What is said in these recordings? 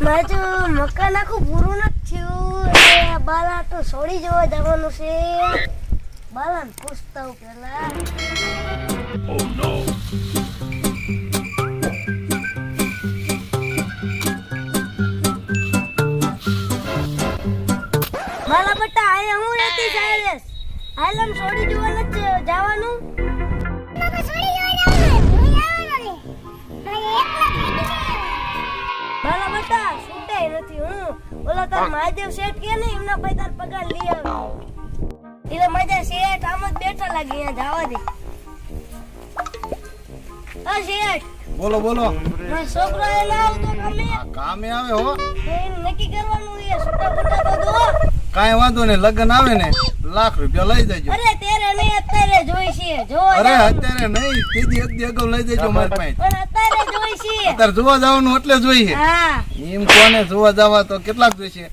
મારું મકાન આખું પૂરું નથી થયું એટલે બાલા તો છોડી જવા જવાનું છે. બાલાને પૂછતા હું પેલા. Oh no. બાલા બટા આયા હું રહેતી સાયલેસ. આલમ છોડી જવા નથી જવાનું. બાબા છોડી જવા જવાનું હું જવાનું ને મને એકલા બાલા બટા છૂટે નથી હું. ઓલા તાર મહાદેવ શેઠ કે ને એમના ભાઈ તાર પગાર લઈ આવ્યો. એટલે મજા શેઠ આમ જ બેઠા લાગે અહીંયા જવા દે. હા શેઠ બોલો બોલો. મારો છોકરો એ ના આવતો કામે. કામે આવે હો. તો એને નક્કી કરવાનું છે છૂટા બુટા તો દો. કાંઈ વાંધો નહીં, લગન આવે ને ₹1,00,000 લઈ જજો. અરે તેરે નહીં અત્યારે જોઈ છે જો. અરે અત્યારે નહીં, સીધી એક દી અગાઉ લઈ જજો મારી પાસે. પણ અત્યારે જોઈ છે. અત્યારે જોવા જવાનું એટલે જોઈએ. હા એમ કોને જોવા જવા તો કેટલાક જોઈશે?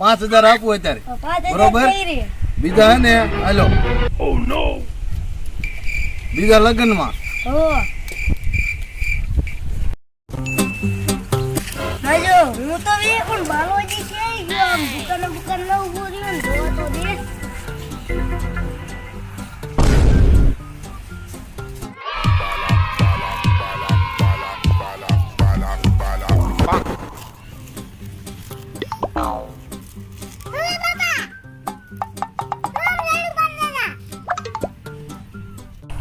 5,000 આપવું અત્યારે. 5,000 બરોબર. થઈ રહી. બીજા હે ને હાલો Oh no. બીજા લગનમાં હો માજો હું તો વે પણ બાલોજી છે ગયો આમ દુકાન ન ઉભો રહ્યો ને જોવા તો દે.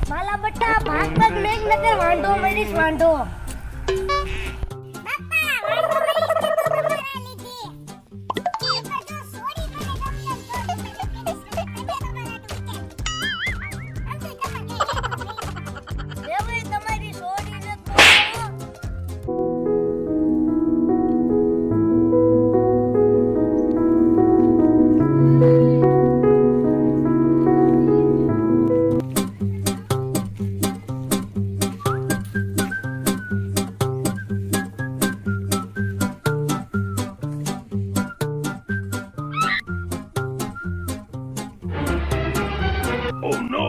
માલા બટ્ટા ભાગ ભાગ મેઘ નગર વાંઢો મરીશ વાંઢો. લેવાય તમારી સોડી ને તો Oh no.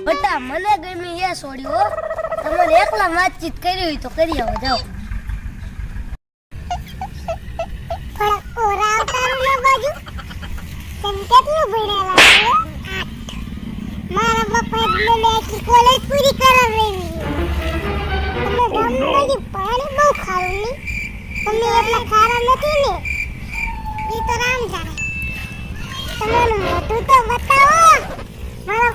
બટા મને ગમી એ સોડી હો. તમારે એકલા વાતચીત કરી હોય તો કરી આવો જાઓ. મારા પપ્પા મને કોલેજ પૂરી કરાવવી. તમે પાણી બહુ ખારું ની. તમે એટલા ખારા નથી ને. ઈ તો રામ જાણે. તમારું મોઢું તો બતાવો. મારા